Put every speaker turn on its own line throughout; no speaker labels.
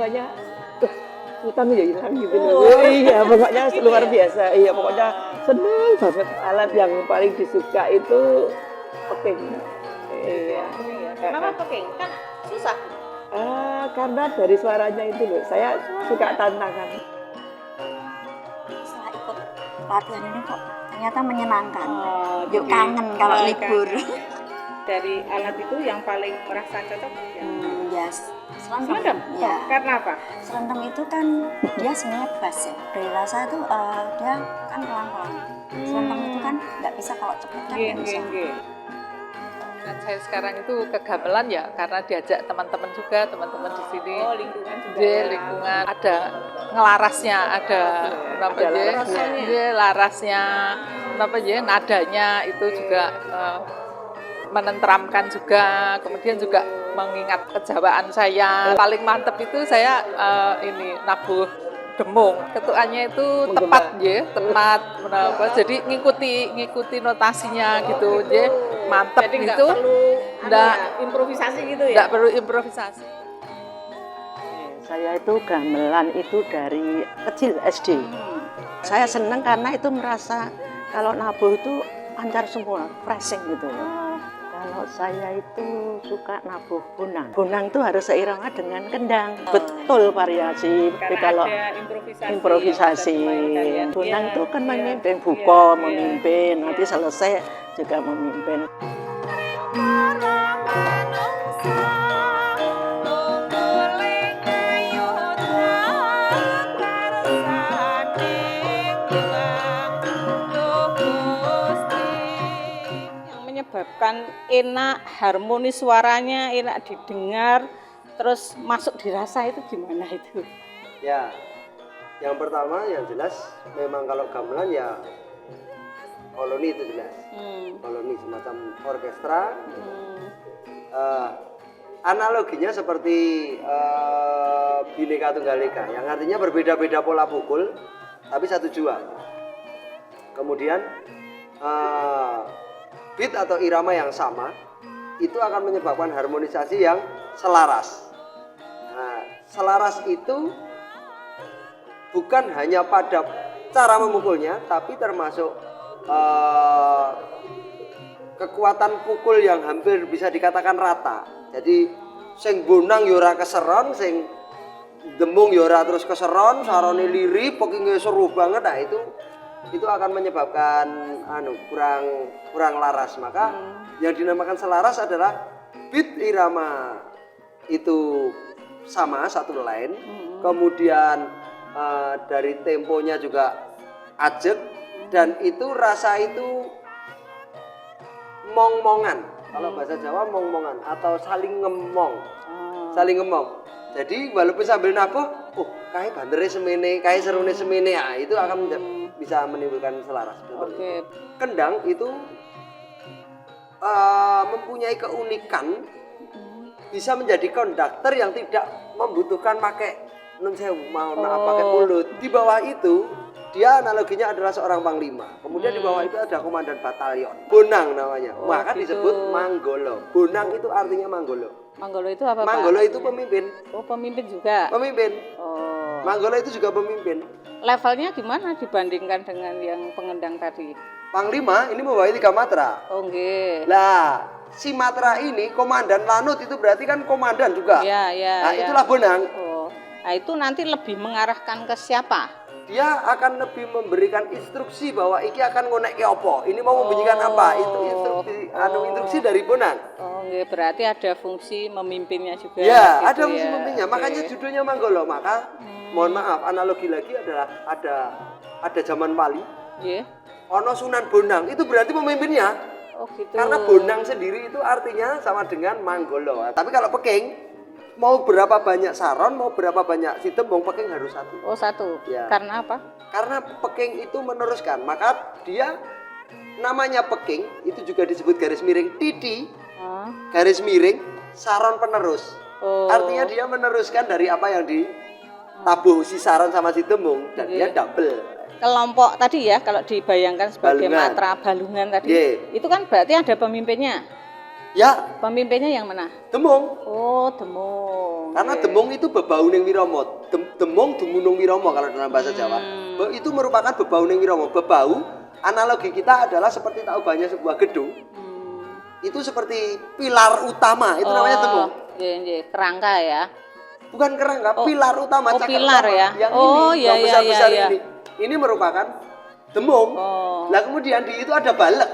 jiwanya utang ya hilang gitu loh. Iya, pokoknya luar biasa. Iya, pokoknya senang banget. Alat yang paling disuka itu peking. Iya.
Kenapa peking? Kan susah.
Karena dari suaranya itu loh, saya suka tantangan.
Setelah ikut latihan ini kok ternyata menyenangkan. Yuk kangen kalau libur.
Dari alat itu yang paling merasa cocok
Ya,
Selendam?
Ya.
Karena apa?
Selendam itu kan dia sebenarnya bass ya. Dari rasa itu dia kan pelan-pelan. Selendam itu kan nggak bisa kalau cepet kan nggak bisa.
Dan saya sekarang itu kegamelan ya karena diajak teman-teman juga, teman-teman di sini.
Oh, lingkungan juga.
Di lingkungan ada ngelarasnya, ada apa ya? Larasnya, apa ya? Nadanya itu juga menenteramkan juga. Kemudian juga mengingat kejawaan saya. Paling mantep itu saya ini nabuh demung. Ketukannya itu tepat ya, tepat. Jadi ngikuti notasinya gitu, ya. Mantep
jadi
gitu.
Enggak improvisasi gitu ya?
Enggak perlu improvisasi.
Saya itu gamelan itu dari kecil SD. Saya senang karena itu merasa kalau nabuh itu lancar semua, freshing gitu. Kalau saya itu suka nabuh bonang. Bonang itu harus seirama dengan kendang. Betul variasi. Tapi kalau improvisasi. Bonang itu kan memimpin buko, memimpin. Nanti selesai juga memimpin.
Menyebabkan enak, harmonis suaranya, enak didengar, terus masuk dirasa itu gimana itu?
Ya, yang pertama yang jelas memang kalau gamelan ya koloni itu jelas. Koloni semacam orkestra. Analoginya seperti Bhinneka Tunggal Ika, yang artinya berbeda-beda pola pukul, tapi satu jua. Kemudian beat atau irama yang sama itu akan menyebabkan harmonisasi yang selaras. Nah, selaras itu bukan hanya pada cara memukulnya, tapi termasuk kekuatan pukul yang hampir bisa dikatakan rata. Jadi sing bonang yo ora keseron, sing demung yo ora terus keseron, sarone lirih, pokinge seru banget. Nah, itu akan menyebabkan kurang laras. Maka yang dinamakan selaras adalah beat irama itu sama satu line, kemudian dari temponya juga ajeg, dan itu rasa itu mong-mongan. Kalau bahasa Jawa mong-mongan atau saling ngemong. Saling ngemong. Jadi walaupun sambil nabuh, kae bandere semene, kae serune semene, itu akan bisa menimbulkan selaras.
Oke.
Kendang itu mempunyai keunikan bisa menjadi konduktor yang tidak membutuhkan pakai pakai mulut. Di bawah itu dia analoginya adalah seorang panglima. Kemudian di bawah itu ada komandan batalion. Bonang namanya. Maka disebut manggolo. Bonang itu artinya manggolo.
Manggolo itu apa, Pak?
Manggolo itu pemimpin.
Oh, pemimpin juga.
Pemimpin.
Oh.
Manggolo itu juga pemimpin.
Levelnya gimana dibandingkan dengan yang pengendang tadi?
Panglima ini membawahi 3 matra.
Oh, nggih.
Lah, si matra ini komandan lanut itu berarti kan komandan juga.
Iya.
Nah, itulah bonang.
Oh. Nah, itu nanti lebih mengarahkan ke siapa?
Dia akan lebih memberikan instruksi bahwa iki akan ngonek ke apa, ini mau membunyikan apa, itu instruksi dari bonang.
Oh, nggih, berarti ada fungsi memimpinnya juga.
Ya,
gitu
ada fungsi pemimpinnya. Makanya judulnya Manggolo. Maka mohon maaf, analogi lagi adalah ada zaman wali.
Nggih.
Ono Sunan Bonang, itu berarti pemimpinnya.
Oh, gitu.
Karena bonang sendiri itu artinya sama dengan Manggolo. Tapi kalau peking, mau berapa banyak saron, mau berapa banyak si tembung, peking harus satu.
Oh, satu.
Ya.
Karena apa?
Karena peking itu meneruskan, maka dia namanya peking itu juga disebut garis miring titi, garis miring saron penerus.
Oh.
Artinya dia meneruskan dari apa yang ditabuh si saron sama si tembung, dan dia double.
Kelompok tadi ya, kalau dibayangkan sebagai
Balungan.
matra balungan tadi,
Yeah.
itu kan berarti ada pemimpinnya.
Ya,
Pemimpinnya yang mana?
demung.
Oh, Demung.
Karena
Nggih.
demung itu bebau ning Wiromo. Demung dumunung Wiromo kalau dalam bahasa Jawa. Itu merupakan bebau ning Wiromo. Bebau analogi kita adalah seperti tahu banyak sebuah gedung. Itu seperti pilar utama, itu namanya demung.
Nggih, nggih, kerangka ya.
Bukan kerangka, pilar utama,
oh,
cakar
pilar
utama.
ya.
Yang
Oh,
ini,
iya,
yang
iya,
besar-besar
iya,
ini. Ini merupakan demung.
Oh.
Lah kemudian di itu ada balek.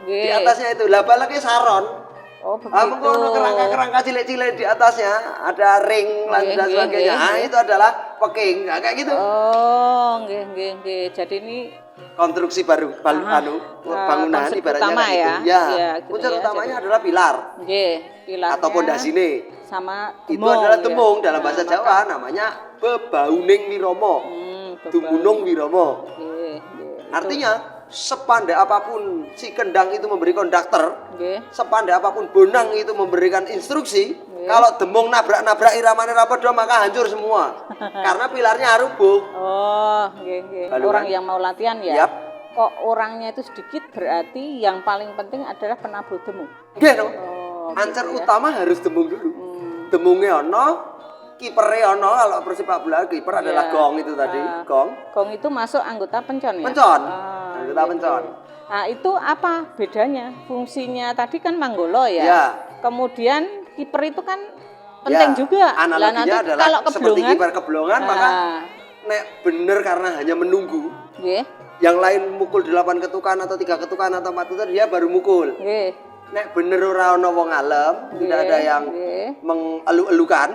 Nggih.
Di atasnya itu, lah baleknya saron.
Oh, begitu.
Mengkono kerangka-kerangka cilik-cilik di atasnya, ada ring dan
Nggih,
sebagainya.
nggih,
Nah,
nggih.
itu adalah peking, nah, kayak gitu.
Oh, nggih, nggih, nggih. Jadi ini
Konstruksi baru bangunan
konsep
ibaratnya
utama
kayak
ya.
gitu. Ya,
Iya, gitu
unsur
ya,
utamanya
jadi-
adalah pilar
nggih, pilarnya
atau pondasine.
sama
Itu adalah
ya.
demung dalam
Nah,
bahasa
maka-
Jawa namanya bebauning Wiromo.
Bebau.
Dumunung Wiromo.
Nggih, nggih.
Artinya sepandai apapun si kendang itu memberi konduktor,
Nggih.
sepandai apapun bonang itu memberikan instruksi,
Nggih.
kalau demung nabrak-nabrak iramane rapodo maka hancur semua. Karena pilarnya rubuh.
Oh, nggih, nggih.
Balungan.
Orang yang mau latihan ya.
Yap.
Kok orangnya itu sedikit berarti yang paling penting adalah penabuh demung.
Nggih, no.
Oh,
Ancer
gitu ya.
utama harus demung dulu. Demungnya ono, kipernya ono, kalau persepak bola kiper adalah
Iya.
gong itu tadi, gong.
Gong itu masuk anggota pencon ya?
Pencon.
Ah,
Anggota
iya,
pencon.
iya. Nah, itu apa bedanya? Fungsinya tadi kan manggolo ya.
Ya.
Kemudian kiper itu kan penting
Ya,
juga. Lah,
analoginya
nanti
adalah
kalau
seperti
keblongan,
kiper keblongan, maka
nah,
nek bener karena hanya menunggu.
nggih,
Yang lain mukul 8 ketukan atau 3 ketukan atau 4 ketukan, dia baru mukul.
nggih.
Nek bener ora ono wong alam, tidak ada yang
nggih.
mengelu-elukan.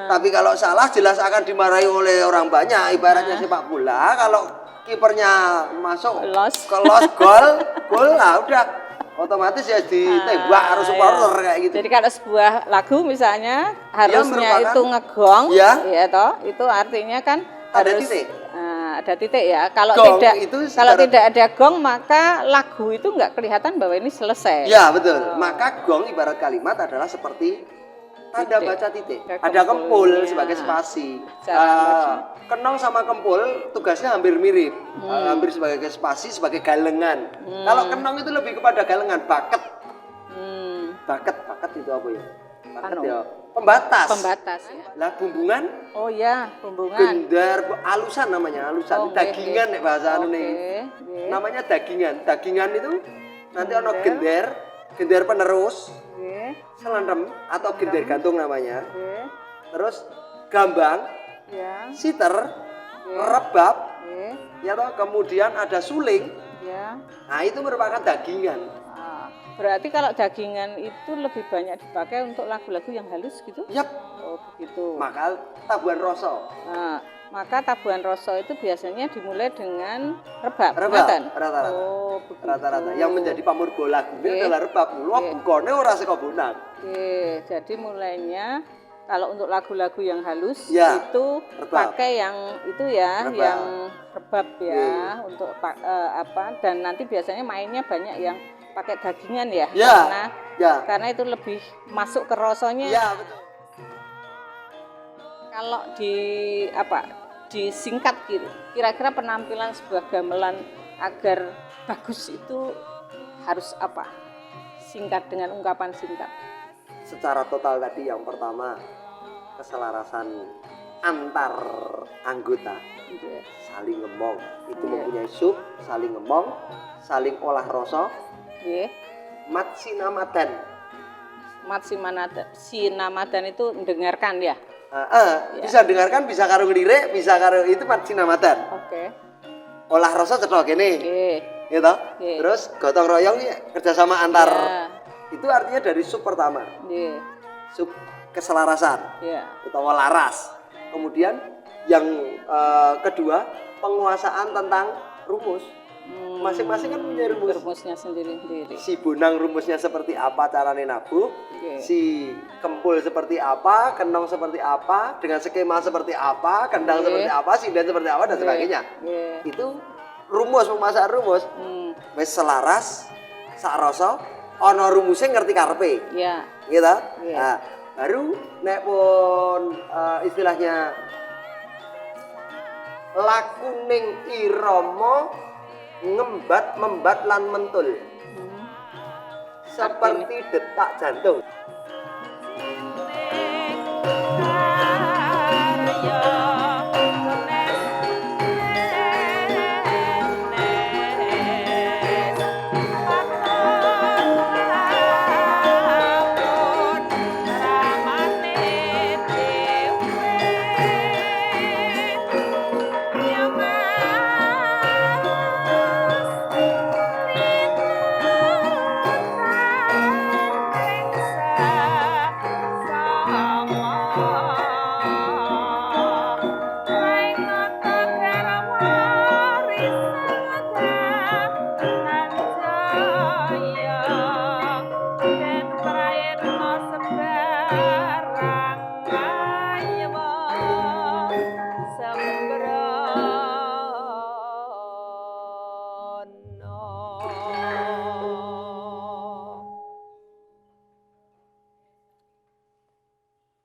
Tapi kalau salah jelas akan dimarahi oleh orang banyak. Ibaratnya sepak bola, kalau kipernya masuk
Los.
kelos gol lah udah otomatis ya ditembak harus supporter kayak gitu.
Jadi kalau sebuah lagu misalnya harusnya
merupakan-
itu ngegong,
Ya.
ya toh, itu artinya kan
Ada
harus
titik.
ada titik ya. Kalau
Gong
tidak
itu
kalau
secara-
tidak ada gong maka lagu itu nggak kelihatan bahwa ini selesai.
Ya betul. Maka gong ibarat kalimat adalah seperti tanda
Titik.
baca titik.
Ada
Ada kempul
kempulnya.
sebagai spasi.
Cara baca.
Kenong sama kempul tugasnya hampir mirip. Hampir sebagai spasi, sebagai galengan. Kalau kenong itu lebih kepada galengan, baket. Baket itu apa ya? Baket
Anu.
ya. Pembatas.
Pembatas ya.
Lah bumbungan,
Oh ya, bumbungan.
gendar, alusan namanya, alusan.
Oh,
Dagingan nek bahasa anu nih.
Oke,
Namanya dagingan. Dagingan itu nanti ono
Gender.
gender penerus,
oke,
selendem atau gender gantung namanya.
oke,
Terus gambang,
ya,
siter, rebab,
oke,
ya toh, kemudian ada suling.
ya.
Nah, itu merupakan dagingan.
Ah, berarti kalau dagingan itu lebih banyak dipakai untuk lagu-lagu yang halus gitu?
Yap,
Oh begitu.
maka tabuhan rasa.
Nah, maka tabuhan rasa itu biasanya dimulai dengan rebab.
Rebab,
ngoten?
rata-rata.
Oh begitu.
Rata-rata yang menjadi pamurba lagu
Oke.
adalah rebab. Lu bukone ora saka bonang.
Oke, jadi mulainya kalau untuk lagu-lagu yang halus
Ya,
itu
rebab.
pakai yang itu ya,
Rebab.
yang rebab ya,
Iya.
untuk apa? Dan nanti biasanya mainnya banyak yang pakai dagingan ya,
Ya, ya.
karena itu lebih masuk ke rasanya.
Ya, betul.
Kalau di apa? Disingkat gitu. Kira-kira penampilan sebuah gamelan agar bagus itu harus apa? Singkat dengan ungkapan singkat.
Secara total tadi yang pertama keselarasan antar anggota,
Gitu ya.
saling ngomong, itu
Iya.
mempunyai sub, saling ngomong, saling olah rasa,
Nggih.
mat sinamadan.
Mat sinamadan itu mendengarkan ya.
Bisa dengarkan, bisa karo ngelirik, bisa karo itu mat sinamadan.
Oke.
Olah rasa cetok kene,
Oke.
ya toh?
Iya.
Terus gotong royong ya, kerjasama antar.
Ya.
Itu artinya dari sub pertama,
Nggih.
sub keselarasan
Ya.
atau laras. Kemudian yang kedua, penguasaan tentang rumus. Masing-masing kan punya rumus.
Rumusnya sendiri-sendiri.
Si bonang rumusnya seperti apa carane nabuh,
Oke.
si kempul seperti apa, kenong seperti apa, dengan skema seperti apa, kendang
Oke.
seperti apa, sinden seperti apa dan sebagainya.
Nggih.
Itu rumus, pemasangan rumus. Wis selaras, sak rasa, ana rumusnya ngerti karepe.
Ya.
Gitu.
Iya.
Nah, baru nek pun istilahnya lakuning irama ngembat membat lan mentul. seperti detak jantung.